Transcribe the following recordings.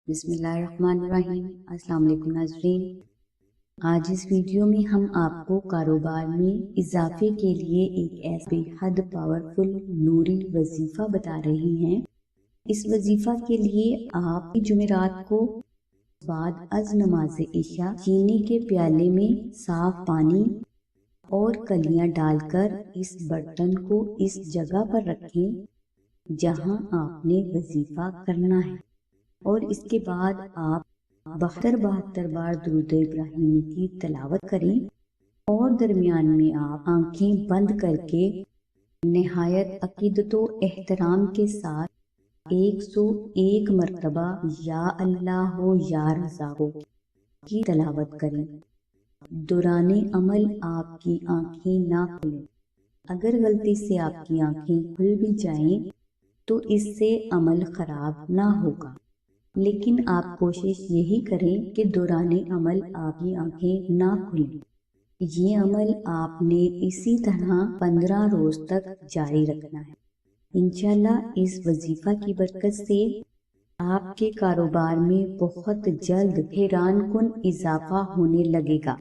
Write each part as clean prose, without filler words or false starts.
بسم اللہ الرحمن الرحیم۔ السلام علیکم ناظرین، آج اس ویڈیو میں ہم آپ کو کاروبار میں اضافے کے لیے ایک ایسا بے حد پاورفل نوری وظیفہ بتا رہے ہیں۔ اس وظیفہ کے لیے آپ جمعرات کو بعد از نماز عشاء چینی کے پیالے میں صاف پانی اور کلیاں ڈال کر اس برتن کو اس جگہ پر رکھیں جہاں آپ نے وظیفہ کرنا ہے، اور اس کے بعد آپ 72 بار درود ابراہیمی کی تلاوت کریں، اور درمیان میں آپ آنکھیں بند کر کے نہایت عقیدت و احترام کے ساتھ 101 مرتبہ یا اللہ ہو یا رزاق ہو کی تلاوت کریں۔ دوران عمل آپ کی آنکھیں نہ کھلیں۔ اگر غلطی سے آپ کی آنکھیں کھل بھی جائیں تو اس سے عمل خراب نہ ہوگا، لیکن آپ کوشش یہی کریں کہ دوران عمل آپ کی آنکھیں نہ کھلیں۔ یہ عمل آپ نے اسی طرح 15 روز تک جاری رکھنا ہے۔ انشاءاللہ اس وظیفہ کی برکت سے آپ کے کاروبار میں بہت جلد حیران کن اضافہ ہونے لگے گا،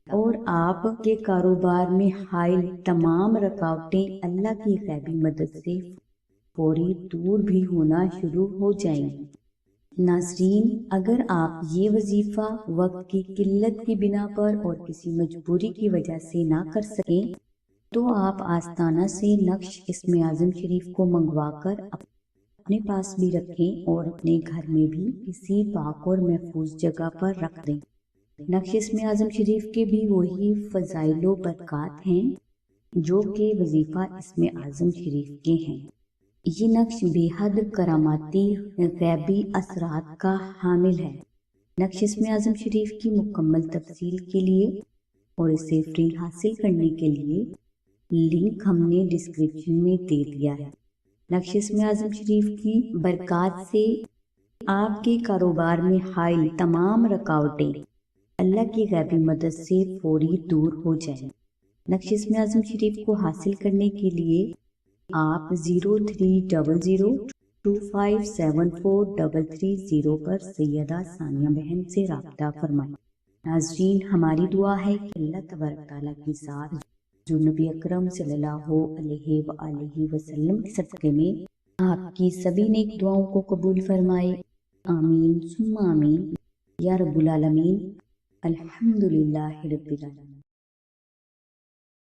اور آپ کے کاروبار میں حائل تمام رکاوٹیں اللہ کی غیبی مدد سے فوری دور بھی ہونا شروع ہو جائیں گی۔ ناظرین، اگر آپ یہ وظیفہ وقت کی قلت کی بنا پر اور کسی مجبوری کی وجہ سے نہ کر سکیں تو آپ آستانہ سے نقش اسم اعظم شریف کو منگوا کر اپنے پاس بھی رکھیں اور اپنے گھر میں بھی کسی پاک اور محفوظ جگہ پر رکھ دیں۔ نقش اسم اعظم شریف کے بھی وہی فضائل و برکات ہیں جو کہ وظیفہ اسم اعظم شریف کے ہیں۔ یہ نقش بے حد کراماتی غیبی اثرات کا حامل ہے۔ نقش اسم اعظم شریف کی مکمل تفصیل کے لیے اور اسے فری حاصل کرنے کے لیے لنک ہم نے ڈسکرپشن میں دے دیا ہے۔ نقش اسم اعظم شریف کی برکات سے آپ کے کاروبار میں حائل تمام رکاوٹیں اللہ کی غیبی مدد سے فوری دور ہو جائیں۔ نقش اسم اعظم شریف کو حاصل کرنے کے لیے آپ 0300257433 پر سیدہ ثانیہ بہن سے رابطہ فرمائیں۔ ناظرین، ہماری دعا ہے کہ اللہ تبارک تعالیٰ کی ذات جو نبی اکرم صلی اللہ علیہ وآلہ وسلم کے صدقے میں آپ کی سبھی نیک دعاؤں کو قبول فرمائے۔ آمین ثم آمین یا رب العالمین۔ الحمدللہ رب العالمین۔